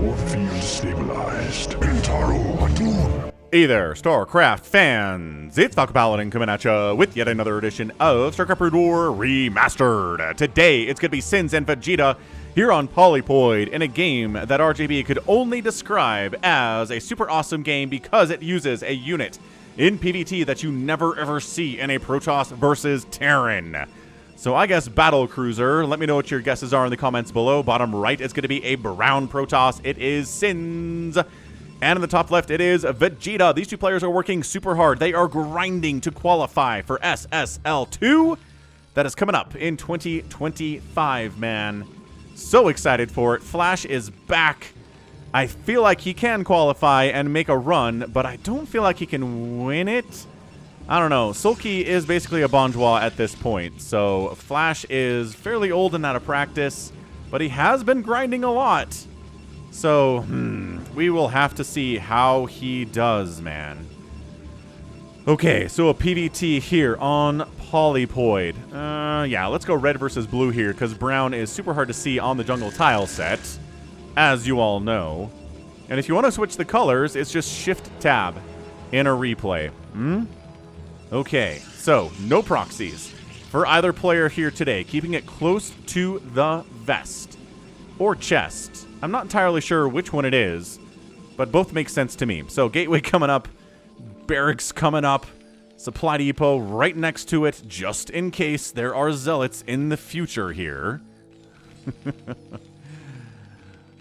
Core field stabilized. Intaro Atun. Hey there, StarCraft fans! It's Falcon Paladin coming at ya with yet another edition of StarCraft Brood War Remastered. Today, it's going to be ssinz and Vegeta here on Polypoid in a game that RJB could only describe as a super awesome game because it uses a unit in PvT that you never ever see in a Protoss versus Terran. So I guess Battle Cruiser. Let me know what your guesses are in the comments below. Bottom right, it's going to be a brown Protoss. It is ssinz. And in the top left, it is Vegeta. These two players are working super hard. They are grinding to qualify for SSL2. That is coming up in 2025, man. So excited for it. Flash is back. I feel like he can qualify and make a run, but I don't feel like he can win it. I don't know. Sulky is basically a Bonjour at this point, so Flash is fairly old and out of practice, but he has been grinding a lot. So, we will have to see how he does, man. Okay, so a PvT here on Polypoid. Yeah, let's go red versus blue here, because brown is super hard to see on the jungle tile set, as you all know. And if you want to switch the colors, it's just Shift-Tab in a replay. Okay, so no proxies for either player here today, keeping it close to the vest or chest. I'm not entirely sure which one it is, but both make sense to me. So gateway coming up, barracks coming up, supply depot right next to it, just in case there are zealots in the future here.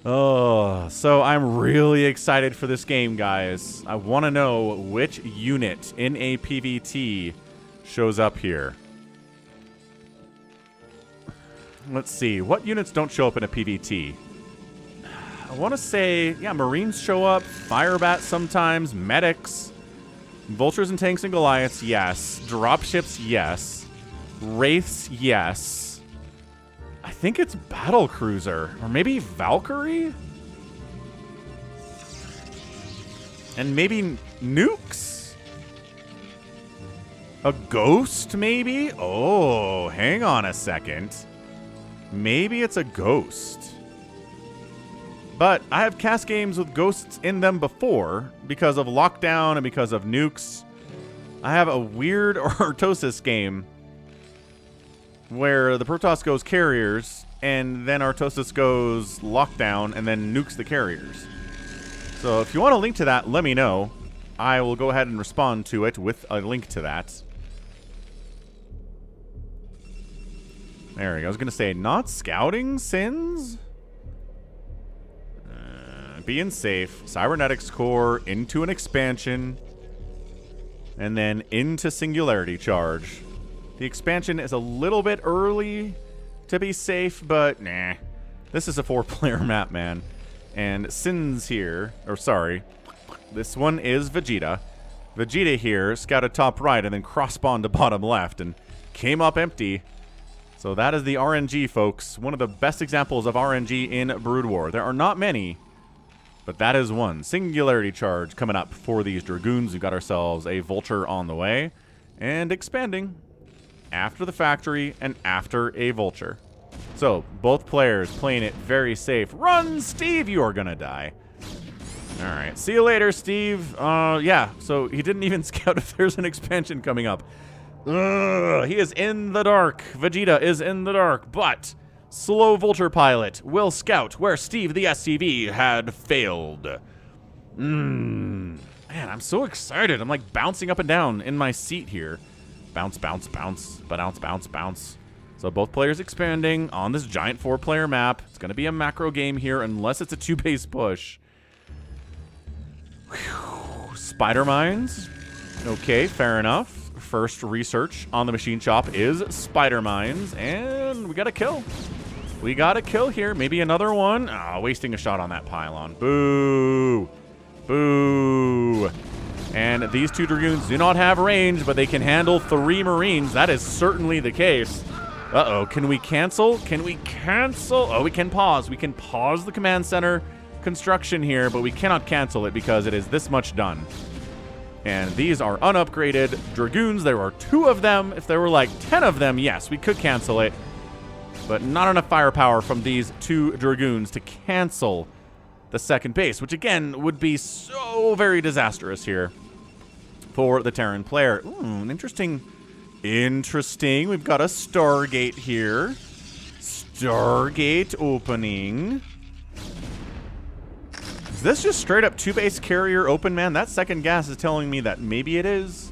Oh, so I'm really excited for this game, guys. I want to know which unit in a PvT shows up here. Let's see. What units don't show up in a PvT? I want to say, yeah, Marines show up, Firebat sometimes, Medics, Vultures and Tanks and Goliaths, yes. Dropships, yes. Wraiths, yes. I think it's Battle Cruiser, or maybe Valkyrie? And maybe Nukes? A Ghost, maybe? Oh, hang on a second. Maybe it's a Ghost. But I have cast games with Ghosts in them before, because of Lockdown and because of Nukes. I have a weird Artosis game where the Protoss goes carriers, and then Artosis goes lockdown, and then nukes the carriers. So if you want a link to that, let me know. I will go ahead and respond to it with a link to that. There we go. I was going to say, not scouting ssinz? Being safe. Cybernetics core into an expansion, and then into Singularity Charge. The expansion is a little bit early to be safe, but nah. This is a 4-player map, man. And ssinz here, or sorry, this one is Vegeta. Vegeta here scouted top right and then cross-spawned to bottom left and came up empty. So that is the RNG, folks. One of the best examples of RNG in Brood War. There are not many, but that is one. Singularity Charge coming up for these Dragoons. We've got ourselves a Vulture on the way and expanding after the factory and after a Vulture. So both players playing it very safe. Run, Steve! You are gonna die. All right, see you later, Steve. Yeah, so he didn't even scout if there's an expansion coming up. He is in the dark. Vegeta is in the dark, but slow Vulture pilot will scout where Steve the SCV had failed. Man, I'm so excited. I'm like bouncing up and down in my seat here. Bounce, bounce, bounce, bounce, bounce, bounce. So both players expanding on this giant 4-player map. It's going to be a macro game here unless it's a 2-base push. Whew. Spider Mines. Okay, fair enough. First research on the machine shop is Spider Mines, and we got a kill. We got a kill here. Maybe another one. Oh, wasting a shot on that pylon. Boo. Boo. And these two Dragoons do not have range, but they can handle 3 Marines. That is certainly the case. Uh-oh. Can we cancel? Can we cancel? Oh, we can pause. We can pause the command center construction here, but we cannot cancel it because it is this much done. And these are unupgraded Dragoons. There are 2 of them. If there were like 10 of them, yes, we could cancel it. But not enough firepower from these 2 Dragoons to cancel the second base, which again would be so very disastrous here for the Terran player. Ooh, interesting. We've got a Stargate here. Stargate opening. Is this just straight up 2-base carrier open, man? That second gas is telling me that maybe it is.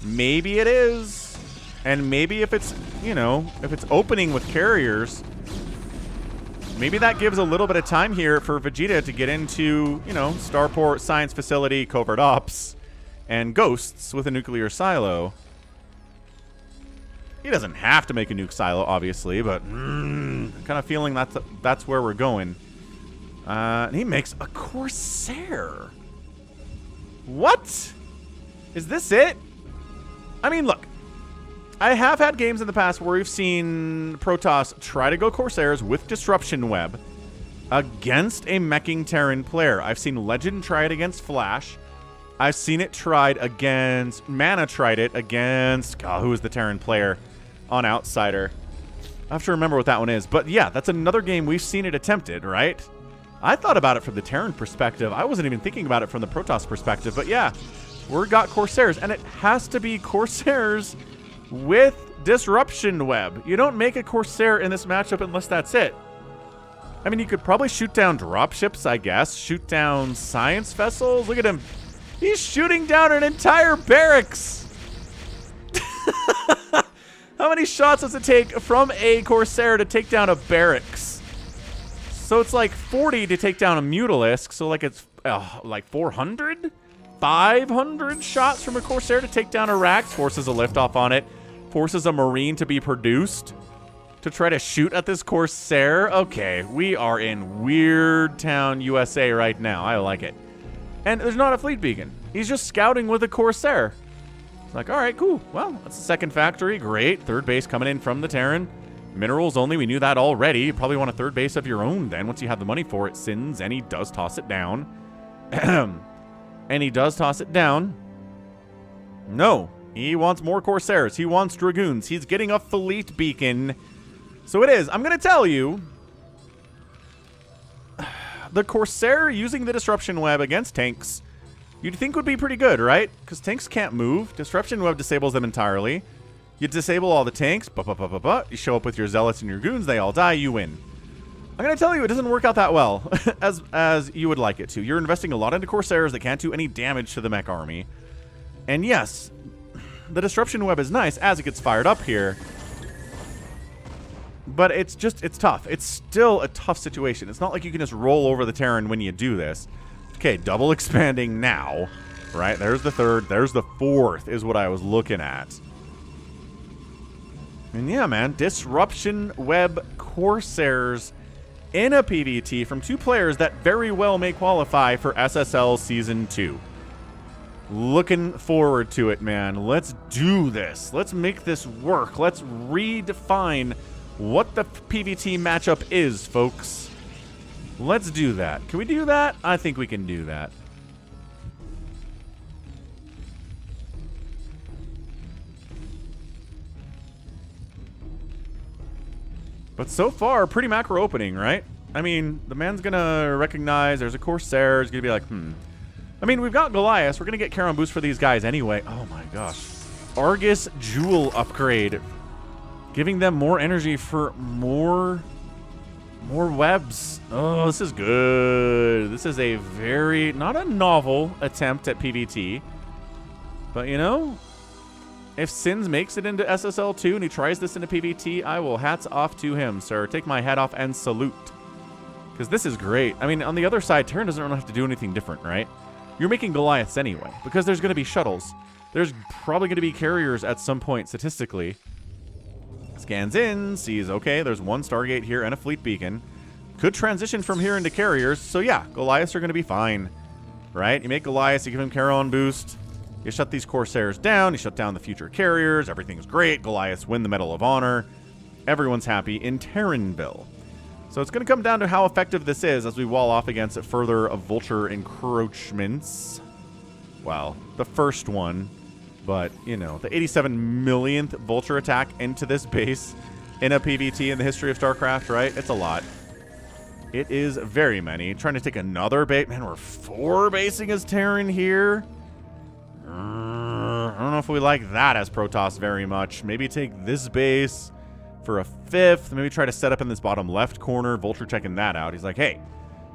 Maybe it is. And maybe if it's, you know, if it's opening with carriers, maybe that gives a little bit of time here for Vegeta to get into, you know, Starport, Science Facility, Covert Ops, and Ghosts with a nuclear silo. He doesn't have to make a nuke silo, obviously, but kind of feeling that's where we're going. And he makes a Corsair. What? Is this it? I mean, look. I have had games in the past where we've seen Protoss try to go Corsairs with Disruption Web against a meching Terran player. I've seen Legend try it against Flash. I've seen it tried against... Mana tried it against... God, who was the Terran player on Outsider? I have to remember what that one is. But yeah, that's another game we've seen it attempted, right? I thought about it from the Terran perspective. I wasn't even thinking about it from the Protoss perspective. But yeah, we've got Corsairs. And it has to be Corsairs with Disruption Web. You don't make a Corsair in this matchup unless that's it. I mean, you could probably shoot down dropships, I guess. Shoot down science vessels. Look at him. He's shooting down an entire barracks. How many shots does it take from a Corsair to take down a barracks? So it's like 40 to take down a Mutalisk. So like it's like 400? 500 shots from a Corsair to take down a Rax. Forces a liftoff on it. Forces a Marine to be produced to try to shoot at this Corsair. Okay, we are in Weird Town, USA right now. I like it. And there's not a fleet beacon. He's just scouting with a Corsair. It's like, all right, cool. Well, that's the second factory. Great. Third base coming in from the Terran. Minerals only. We knew that already. You probably want a third base of your own then once you have the money for it, ssinz. And he does toss it down. And he does toss it down. No. He wants more Corsairs. He wants Dragoons. He's getting a fleet beacon. So it is. I'm going to tell you. The Corsair using the Disruption Web against tanks, you'd think would be pretty good, right? Because tanks can't move. Disruption Web disables them entirely. You disable all the tanks. You show up with your Zealots and your Goons. They all die. You win. I'm going to tell you, it doesn't work out that well as you would like it to. You're investing a lot into Corsairs that can't do any damage to the mech army. And yes, the Disruption Web is nice as it gets fired up here. But it's tough. It's still a tough situation. It's not like you can just roll over the Terran when you do this. Okay, double expanding now. Right, there's the third. There's the fourth is what I was looking at. And yeah, man, Disruption Web Corsairs in a PvT from two players that very well may qualify for SSL Season 2. Looking forward to it, man. Let's do this. Let's make this work. Let's redefine what the PvT matchup is, folks. Let's do that. Can we do that? I think we can do that. But so far, pretty macro opening, right? I mean, the man's gonna recognize there's a Corsair. He's gonna be like, I mean, we've got Goliath. We're gonna get Charon boost for these guys anyway. Oh my gosh. Argus Jewel upgrade. Giving them more energy for more webs. Oh, this is good. This is a very, not a novel attempt at PvT. But, you know, if ssinz makes it into SSL2 and he tries this into PvT, I will hats off to him, sir. Take my hat off and salute. Because this is great. I mean, on the other side, Terran doesn't really have to do anything different, right? You're making Goliaths anyway. Because there's going to be shuttles. There's probably going to be carriers at some point, statistically. Scans in, sees, okay, there's one Stargate here and a fleet beacon. Could transition from here into carriers. So yeah, Goliaths are going to be fine. Right? You make Goliaths, you give him Charon boost. You shut these Corsairs down. You shut down the future carriers. Everything's great. Goliaths win the Medal of Honor. Everyone's happy in Terranville. So it's going to come down to how effective this is as we wall off against further Vulture encroachments. Well, the first one. But, you know, the 87 millionth Vulture attack into this base in a PvT in the history of StarCraft, right? It's a lot. It is very many. Trying to take another bait. Man, we're 4 basing as Terran here. I don't know if we like that as Protoss very much. Maybe take this base for a 5th. Maybe try to set up in this bottom left corner. Vulture checking that out. He's like, hey,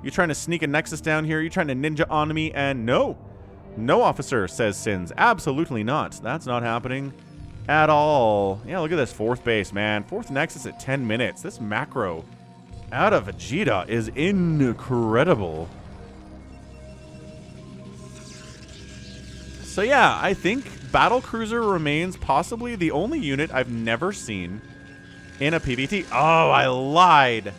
you trying to sneak a Nexus down here? You trying to ninja on me? And no. No, officer, says ssinz. Absolutely not. That's not happening at all. Yeah, look at this 4th base, man. 4th Nexus at 10 minutes. This macro out of Vegeta is incredible. So yeah, I think Battlecruiser remains possibly the only unit I've never seen in a PvT. Oh, I lied.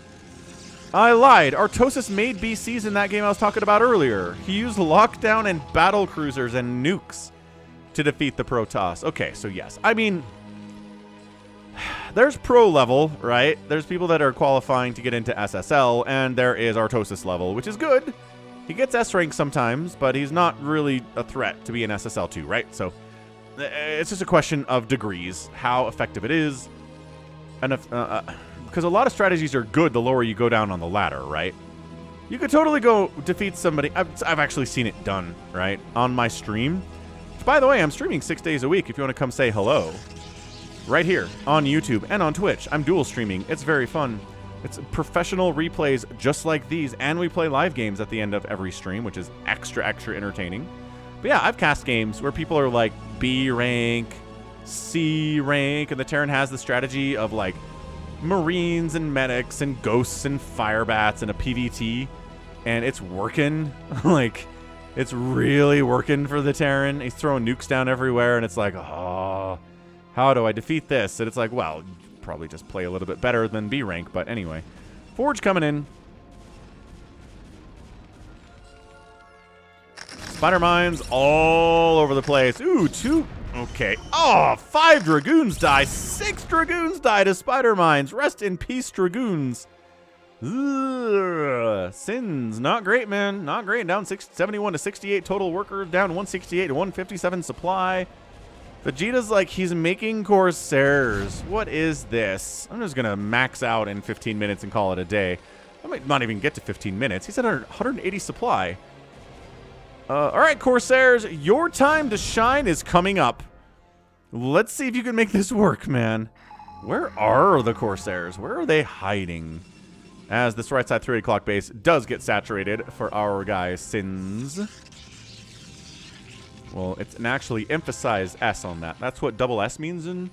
Artosis made BCs in that game I was talking about earlier. He used lockdown and Battlecruisers and nukes to defeat the Protoss. Okay, so yes. I mean, there's pro level, right? There's people that are qualifying to get into SSL, and there is Artosis level, which is good. He gets S rank sometimes, but he's not really a threat to be an SSL 2, right? So it's just a question of degrees, how effective it is, and if, because a lot of strategies are good the lower you go down on the ladder, right? You could totally go defeat somebody. I've actually seen it done, right, on my stream. Which, by the way, I'm streaming 6 days a week if you want to come say hello. Right here on YouTube and on Twitch. I'm dual streaming. It's very fun. It's professional replays just like these, and we play live games at the end of every stream, which is extra entertaining. But yeah, I've cast games where people are like B rank, C rank, and the Terran has the strategy of like Marines and medics and ghosts and firebats and a PvT, and it's working. Like, it's really working for the Terran. He's throwing nukes down everywhere, and it's like, oh, how do I defeat this? And it's like, well, probably just play a little bit better than B rank, but anyway. Forge coming in. Spider mines all over the place. Ooh, 2. Okay. Oh, 5 Dragoons die. 6 Dragoons die to Spider mines. Rest in peace, Dragoons. Ugh. ssinz. Not great, man. Not great. Down 71 to 68 total workers. Down 168 to 157 supply. Vegeta's like, he's making Corsairs. What is this? I'm just going to max out in 15 minutes and call it a day. I might not even get to 15 minutes. He's at 180 supply. All right, Corsairs, your time to shine is coming up. Let's see if you can make this work, man. Where are the Corsairs? Where are they hiding? As this right side 3 o'clock base does get saturated for our guy, ssinz. Well, it's an actually emphasized S on that. That's what double S means in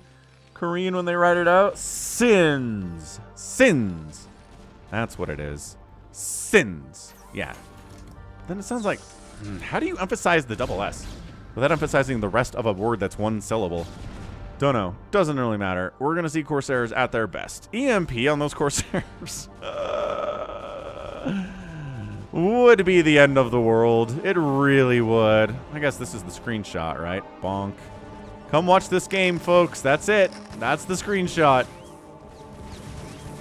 Korean when they write it out. ssinz. Ssinz. That's what it is. Ssinz. Yeah. Then it sounds like, how do you emphasize the double S without emphasizing the rest of a word that's 1 syllable? Don't know. Doesn't really matter. We're going to see Corsairs at their best. EMP on those Corsairs. Would be the end of the world. It really would. I guess this is the screenshot, right? Bonk. Come watch this game, folks. That's it. That's the screenshot.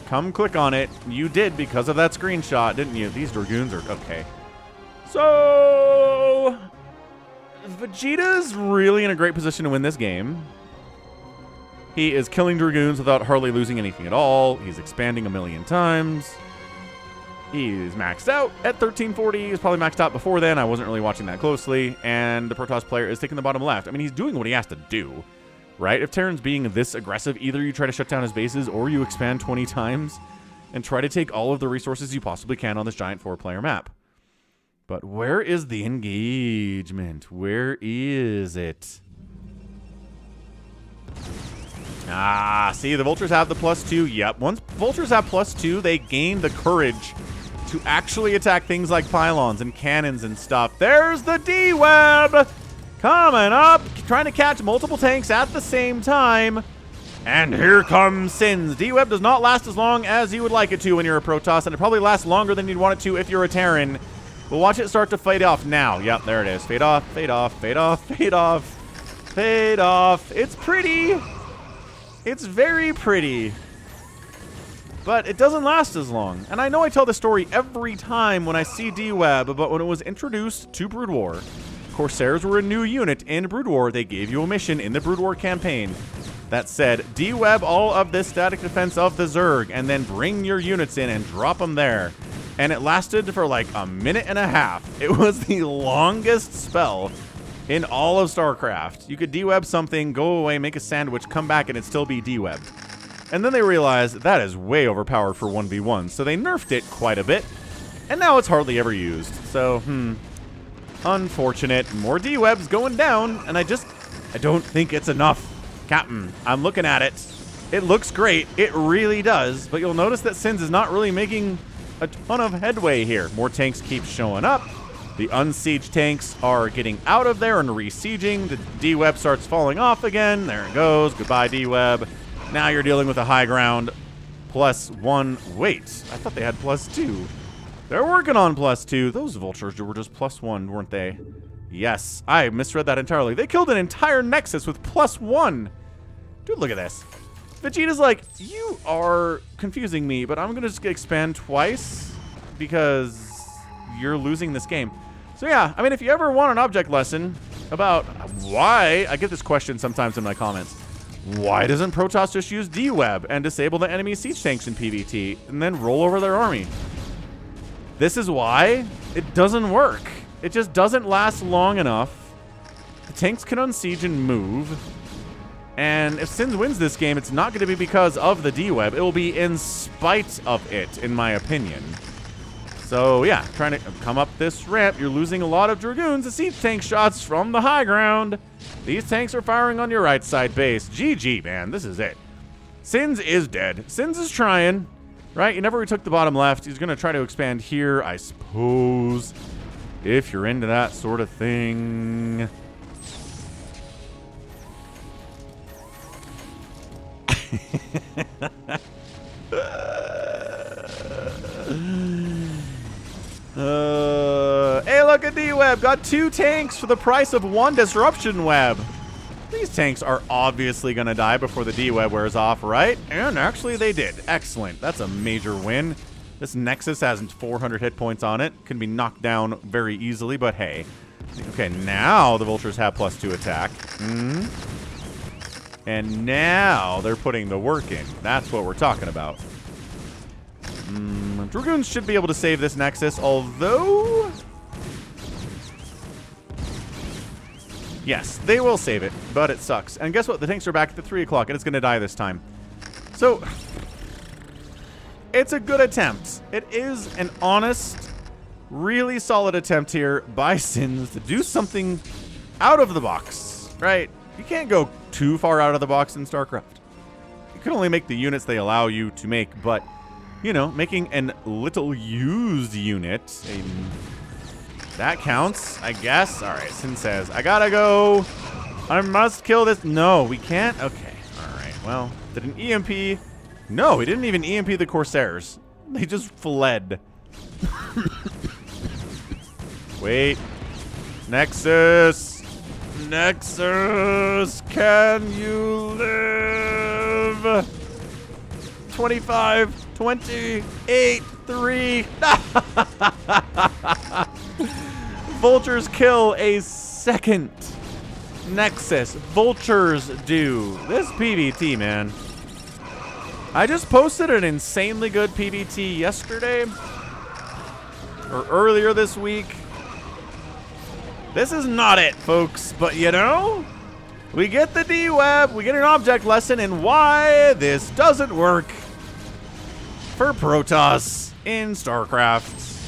Come click on it. You did because of that screenshot, didn't you? These Dragoons are okay. So Vegeta's really in a great position to win this game. He is killing Dragoons without hardly losing anything at all. He's expanding a million times. He's maxed out at 1340. He was probably maxed out before then. I wasn't really watching that closely. And the Protoss player is taking the bottom left. I mean, he's doing what he has to do, right? If Terran's being this aggressive, either you try to shut down his bases or you expand 20 times and try to take all of the resources you possibly can on this giant 4-player map. But where is the engagement? Where is it? Ah, see, the Vultures have the +2. Yep, once Vultures have +2, they gain the courage to actually attack things like pylons and cannons and stuff. There's the D-Web coming up, trying to catch multiple tanks at the same time. And here comes ssinz. D-Web does not last as long as you would like it to when you're a Protoss, and it probably lasts longer than you'd want it to if you're a Terran. We'll watch it start to fade off now. Yep, there it is. Fade off, fade off, fade off, fade off, fade off. It's pretty. It's very pretty. But it doesn't last as long. And I know I tell this story every time when I see D-Web, but when it was introduced to Brood War, Corsairs were a new unit in Brood War. They gave you a mission in the Brood War campaign that said, D-Web all of this static defense of the Zerg, and then bring your units in and drop them there. And it lasted for like a minute and a half. It was the longest spell in all of StarCraft. You could deweb something, go away, make a sandwich, come back, and it'd still be dewebbed. And then they realized that is way overpowered for 1v1, so they nerfed it quite a bit, and now it's hardly ever used. So, unfortunate. More dewebs going down, and I don't think it's enough. Captain, I'm looking at it. It looks great. It really does, but you'll notice that ssinz is not really making a ton of headway here. More tanks keep showing up. The unsieged tanks are getting out of there and re-sieging. The deweb starts falling off again. There it goes. Goodbye, deweb. Now you're dealing with a high ground. +1. Wait, I thought they had +2. They're working on +2. Those vultures were just +1, weren't they? Yes, I misread that entirely. They killed an entire Nexus with +1. Dude, look at this. Vegeta's like, you are confusing me, but I'm going to just expand twice because you're losing this game. So yeah, I mean, if you ever want an object lesson about why, I get this question sometimes in my comments, why doesn't Protoss just use deweb and disable the enemy siege tanks in PvT and then roll over their army? This is why it doesn't work. It just doesn't last long enough. The tanks can unsiege and move. And if ssinz wins this game, it's not going to be because of the deweb. It will be in spite of it, in my opinion. So yeah, trying to come up this ramp, you're losing a lot of Dragoons to siege tank shots from the high ground. These tanks are firing on your right side base. GG, man, this is it. ssinz is dead. ssinz is trying, right? He never took the bottom left. He's going to try to expand here, I suppose, if you're into that sort of thing. Hey, look at D-Web. Got 2 tanks for the price of 1 disruption web. These tanks are obviously going to die before the D-Web wears off, right? And actually they did. Excellent. That's a major win. This Nexus has 400 hit points on it. Can be knocked down very easily, but hey. Okay, now the Vultures have +2 attack. And now they're putting the work in. That's what we're talking about. Dragoons should be able to save this Nexus, although... Yes, they will save it, but it sucks. And guess what? The tanks are back at the 3 o'clock, and it's going to die this time. So, it's a good attempt. It is an honest, really solid attempt here by ssinz to do something out of the box, right? You can't go too far out of the box in StarCraft. You can only make the units they allow you to make, but, you know, making an little used unit, that counts, I guess. All right, ssinz says, I gotta go. I must kill this. No, we can't? Okay, all right. Well, did an EMP? No, he didn't even EMP the Corsairs. They just fled. Wait. Nexus. Nexus, can you live? 25, 28, 3. Vultures kill a second Nexus. Vultures do. This PvT, man. I just posted an insanely good PvT yesterday. Or earlier this week. This is not it, folks, but you know, we get the D-Web, we get an object lesson in why this doesn't work for Protoss in StarCraft.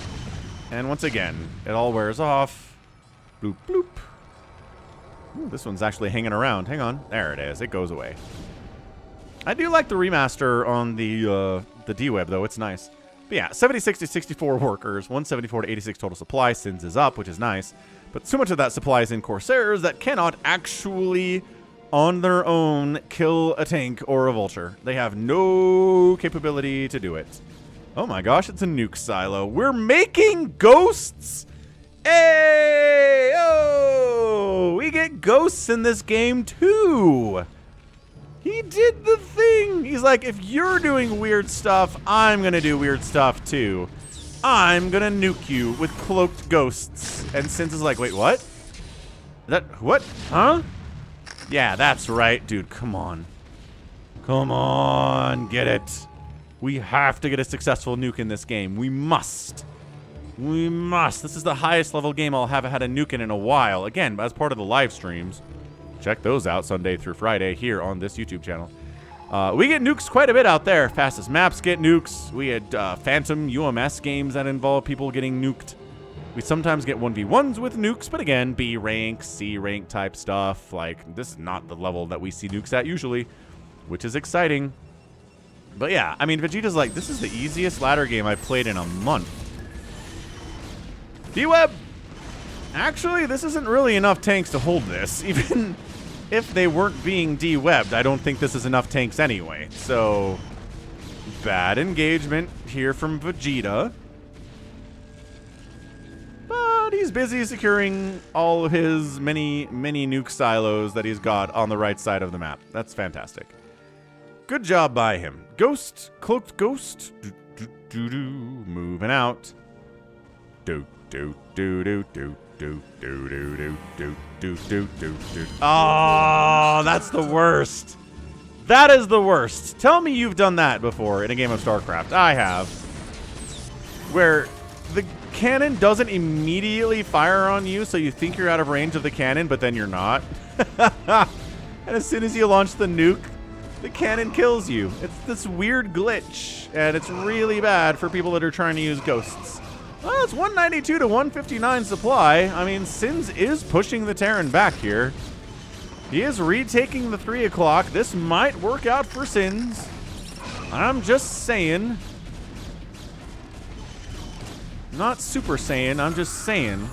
And once again, it all wears off. Bloop, bloop. Ooh, this one's actually hanging around. Hang on. There it is. It goes away. I do like the remaster on the D-Web, though. It's nice. But yeah, 76 to 64 workers, 174 to 86 total supply. ssinz is up, which is nice. But so much of that supply is in Corsairs that cannot actually, on their own, kill a tank or a vulture. They have no capability to do it. Oh my gosh, it's a nuke silo. We're making ghosts! Hey! Oh! We get ghosts in this game too! He did the thing! He's like, if you're doing weird stuff, I'm gonna do weird stuff too. I'm gonna nuke you with cloaked ghosts. And ssinz is like, wait, what? What? Huh? Yeah, that's right. Dude, come on. Come on, get it. We have to get a successful nuke in this game. We must. We must. This is the highest level game I'll have had a nuke in a while. Again, as part of the live streams. Check those out Sunday through Friday here on this YouTube channel. We get nukes quite a bit out there. Fastest maps get nukes. We had Phantom UMS games that involve people getting nuked. We sometimes get 1v1s with nukes, but again, B rank, C rank type stuff. Like, this is not the level that we see nukes at usually, which is exciting. But yeah, I mean, Vegeta's like, this is the easiest ladder game I've played in a month. D-Web! Actually, this isn't really enough tanks to hold this. Even if they weren't being de-webbed, I don't think this is enough tanks anyway. So, bad engagement here from Vegeta. But he's busy securing all of his many nuke silos that he's got on the right side of the map. That's fantastic. Good job by him. Ghost, cloaked ghost. Moving out. Oh, that's the worst. That is the worst. Tell me you've done that before in a game of StarCraft. I have. Where the cannon doesn't immediately fire on you, so you think you're out of range of the cannon, but then you're not. And as soon as you launch the nuke, the cannon kills you. It's this weird glitch, and it's really bad for people that are trying to use ghosts. Well, it's 192 to 159 supply. I mean, ssinz is pushing the Terran back here. He is retaking the 3 o'clock. This might work out for ssinz. I'm just saying. Not super saying, I'm just saying.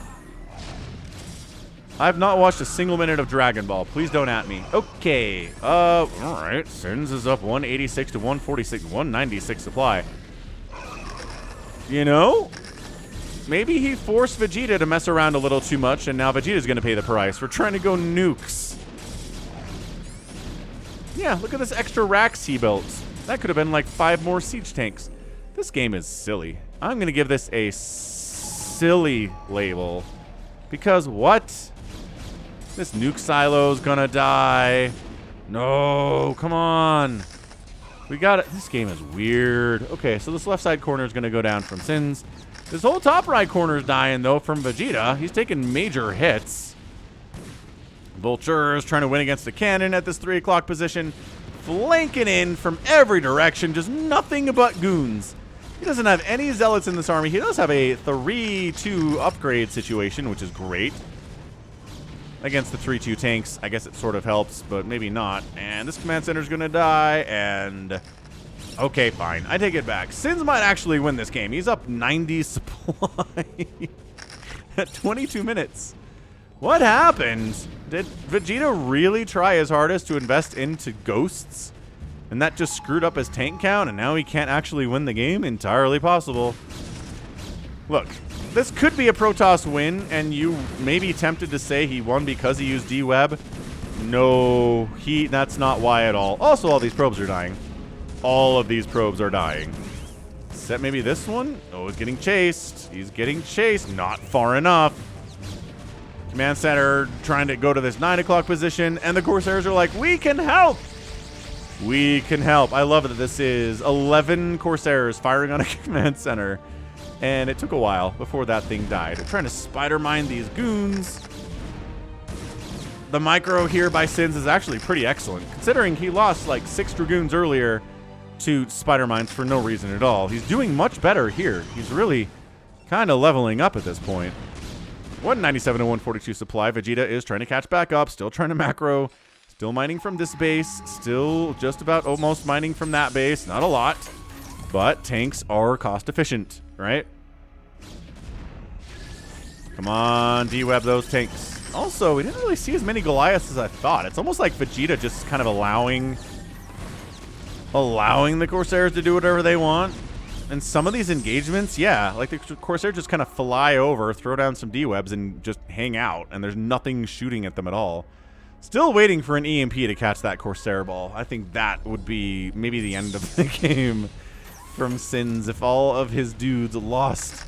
I've not watched a single minute of Dragon Ball. Please don't at me. Okay. Alright. ssinz is up 186 to 146, 196 supply. You know? Maybe he forced Vegeta to mess around a little too much, and now Vegeta's going to pay the price. We're trying to go nukes. Yeah, look at this extra racks he built. That could have been like 5 more siege tanks. This game is silly. I'm going to give this a silly label. Because what? This nuke silo's going to die. No, come on. We got it. This game is weird. Okay, so this left side corner is going to go down from ssinz. This whole top right corner is dying, though, from Vegeta. He's taking major hits. Vulture is trying to win against the cannon at this 3 o'clock position. Flanking in from every direction. Just nothing but goons. He doesn't have any zealots in this army. He does have a 3-2 upgrade situation, which is great. Against the 3-2 tanks, I guess it sort of helps, but maybe not. And this command center is going to die, and... okay, fine. I take it back. ssinz might actually win this game. He's up 90 supply at 22 minutes. What happened? Did Vegeta really try his hardest to invest into ghosts? And that just screwed up his tank count, and now he can't actually win the game? Entirely possible. Look, this could be a Protoss win, and you may be tempted to say he won because he used D-Web. No, that's not why at all. Also, all these probes are dying. All of these probes are dying. Except maybe this one? Oh, he's getting chased. He's getting chased. Not far enough. Command center trying to go to this 9 o'clock position, and the Corsairs are like, we can help. We can help. I love that this is 11 Corsairs firing on a command center, and it took a while before that thing died. They're trying to spider mine these goons. The micro here by ssinz is actually pretty excellent, considering he lost like 6 Dragoons earlier to spider mines for no reason at all. He's doing much better here. He's really kind of leveling up at this point. 197 to 142 supply. Vegeta is trying to catch back up, still trying to macro, still mining from this base, still just about almost mining from that base. Not a lot, but tanks are cost efficient, right? Come on, D-Web those tanks. Also, we didn't really see as many Goliaths as I thought. It's almost like Vegeta just kind of allowing the Corsairs to do whatever they want. And some of these engagements, yeah, like the Corsairs just kind of fly over, throw down some D-Webs, and just hang out. And there's nothing shooting at them at all. Still waiting for an EMP to catch that Corsair ball. I think that would be maybe the end of the game from ssinz if all of his dudes lost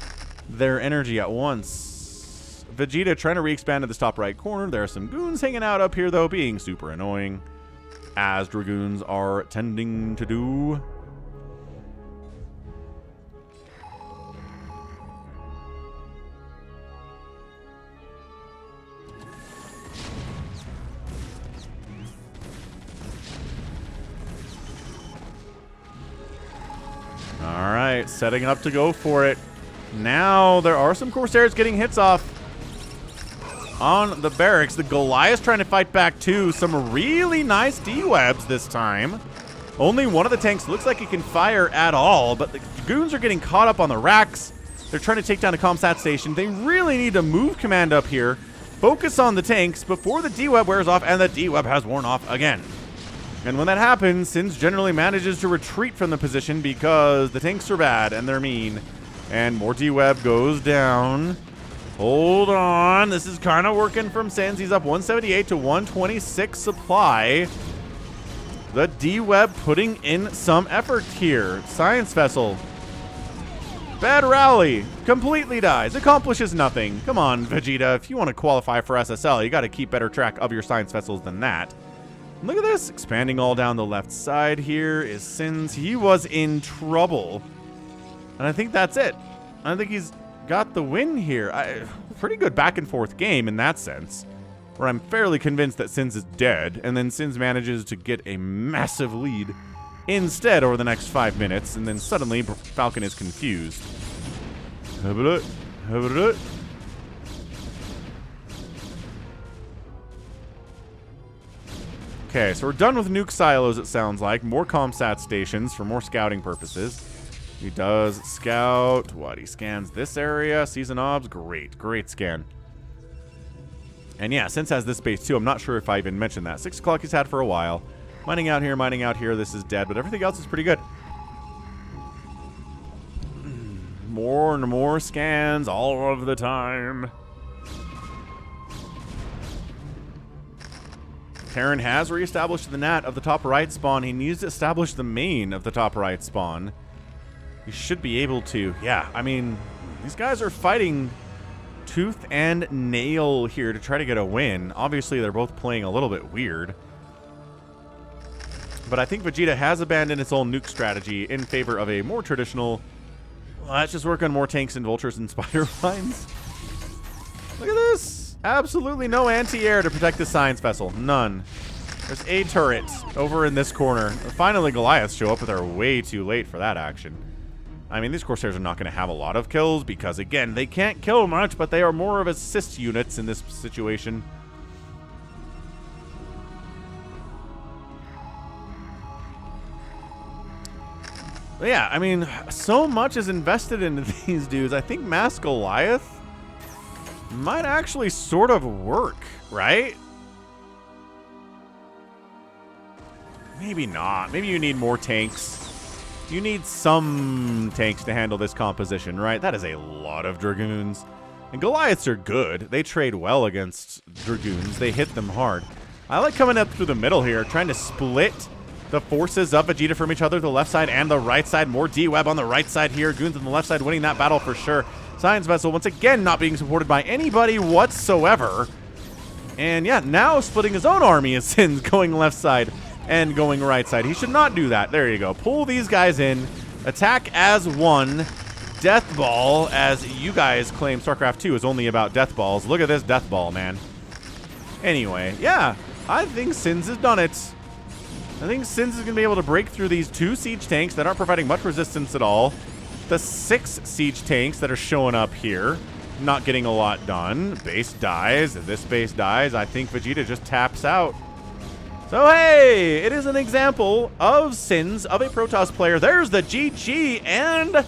their energy at once. Vegeta trying to re-expand to this top right corner. There are some goons hanging out up here, though, being super annoying, as Dragoons are tending to do. right, setting up to go for it. Now there are some Corsairs getting hits off on the barracks. The Goliath's trying to fight back too. Some really nice D-webs this time. Only one of the tanks looks like it can fire at all, but the goons are getting caught up on the racks. They're trying to take down a ComSat station. They really need to move command up here, focus on the tanks before the D-web wears off, and the D-web has worn off again. And when that happens, ssinz generally manages to retreat from the position because the tanks are bad and they're mean. And more D-web goes down. Hold on. This is kind of working from ssinz. He's up 178 to 126 supply. The D-web putting in some effort here. Science vessel. Bad rally. Completely dies. Accomplishes nothing. Come on, Vegeta. If you want to qualify for SSL, you got to keep better track of your science vessels than that. Look at this. Expanding all down the left side here is ssinz. He was in trouble. And I think that's it. I think he's got the win here. Pretty good back and forth game in that sense, where I'm fairly convinced that ssinz is dead, and then ssinz manages to get a massive lead instead over the next 5 minutes, and then suddenly Falcon is confused. Okay, so we're done with nuke silos, it sounds like. More ComSat stations for more scouting purposes. He does scout. What? He scans this area. Season obs. Great. Great scan. And yeah, ssinz has this base too. I'm not sure if I even mentioned that. 6 o'clock he's had for a while. Mining out here, mining out here. This is dead, but everything else is pretty good. More and more scans all of the time. Terran has reestablished the nat of the top right spawn. He needs to establish the main of the top right spawn. He should be able to. Yeah, I mean, these guys are fighting tooth and nail here to try to get a win. Obviously, they're both playing a little bit weird. But I think Vegeta has abandoned its own nuke strategy in favor of a more traditional, let's just work on more tanks and vultures and spider mines. Look at this. Absolutely no anti-air to protect the science vessel. None. There's a turret over in this corner. Finally, Goliaths show up, but they're way too late for that action. I mean, these Corsairs are not going to have a lot of kills because, again, they can't kill much, but they are more of assist units in this situation. But yeah, I mean, so much is invested into these dudes. I think Mass Goliath might actually sort of work, right? Maybe not. Maybe you need more tanks. You need some tanks to handle this composition, right? That is a lot of Dragoons. And Goliaths are good. They trade well against Dragoons. They hit them hard. I like coming up through the middle here, trying to split the forces of Vegeta from each other, the left side and the right side. More D-Web on the right side here. Goons on the left side winning that battle for sure. Science Vessel, once again, not being supported by anybody whatsoever. And yeah, now splitting his own army is ssinz, going left side and going right side. He should not do that. There you go. Pull these guys in. Attack as one. Death Ball, as you guys claim StarCraft 2 is only about death balls. Look at this death ball, man. Anyway, yeah, I think ssinz has done it. I think ssinz is going to be able to break through these 2 siege tanks that aren't providing much resistance at all. The 6 siege tanks that are showing up here, not getting a lot done. Base dies. If this base dies, I think Vegeta just taps out. So, hey, it is an example of ssinz, of a Protoss player. There's the GG, and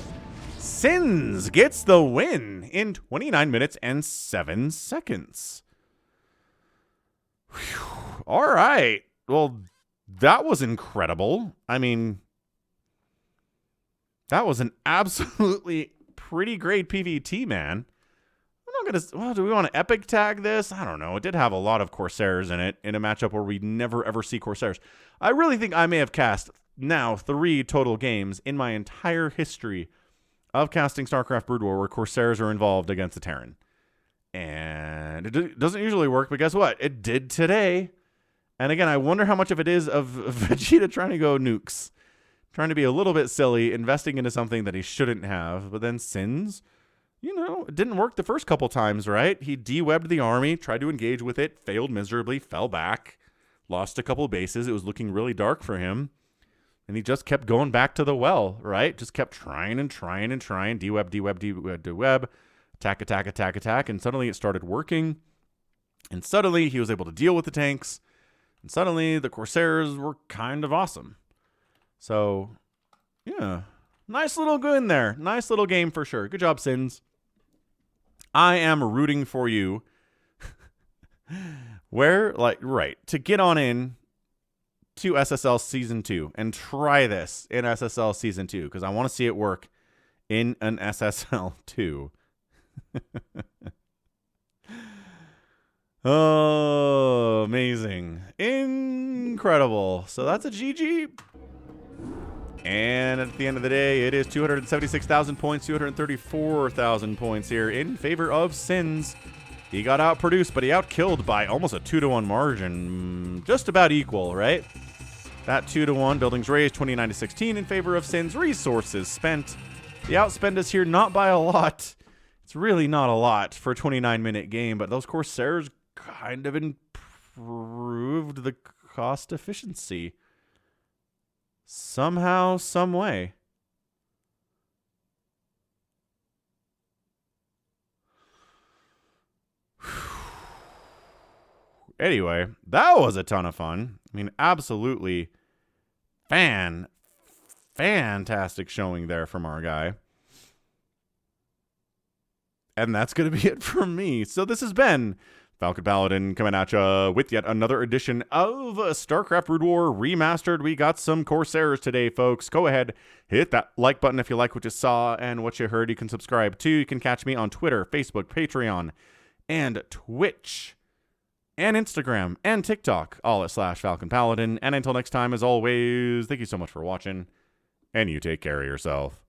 ssinz gets the win in 29 minutes and 7 seconds. Whew. All right. Well, that was incredible. I mean, that was an absolutely pretty great PvT, man. I'm not gonna. Well, do we want to epic tag this? I don't know. It did have a lot of Corsairs in it in a matchup where we never ever see Corsairs. I really think I may have cast now 3 total games in my entire history of casting StarCraft Brood War where Corsairs are involved against the Terran. And it doesn't usually work, but guess what? It did today. And again, I wonder how much of it is of Vegeta trying to go nukes. Trying to be a little bit silly, investing into something that he shouldn't have. But then ssinz, you know, it didn't work the first couple times, right? He de-webbed the army, tried to engage with it, failed miserably, fell back, lost a couple bases. It was looking really dark for him. And he just kept going back to the well, right? Just kept trying and trying and trying. D-web, D-web, D-web, D-web. Attack, attack, attack, attack. And suddenly it started working. And suddenly he was able to deal with the tanks. And suddenly the Corsairs were kind of awesome. So, yeah. Nice little good in there. Nice little game for sure. Good job, ssinz. I am rooting for you. To get on in to SSL Season 2 and try this in SSL Season 2 because I want to see it work in an SSL 2. Oh, amazing. Incredible. So that's a GG. And at the end of the day, it is 276,000 points, 234,000 points here in favor of ssinz. He got outproduced, but he outkilled by almost a 2-to-1 margin. Just about equal, right? That 2-to-1, buildings raised 29 to 16 in favor of ssinz. Resources spent. The outspend is here not by a lot. It's really not a lot for a 29-minute game, but those Corsairs kind of improved the cost efficiency. Somehow, some way. Anyway, that was a ton of fun. I mean, absolutely fantastic showing there from our guy. And that's going to be it from me. So this has been Falcon Paladin coming at ya with yet another edition of StarCraft Brood War Remastered. We got some Corsairs today, folks. Go ahead, hit that like button if you like what you saw and what you heard. You can subscribe too. You can catch me on Twitter, Facebook, Patreon, and Twitch, and Instagram, and TikTok, all at /Falcon Paladin. And until next time, as always, thank you so much for watching, and you take care of yourself.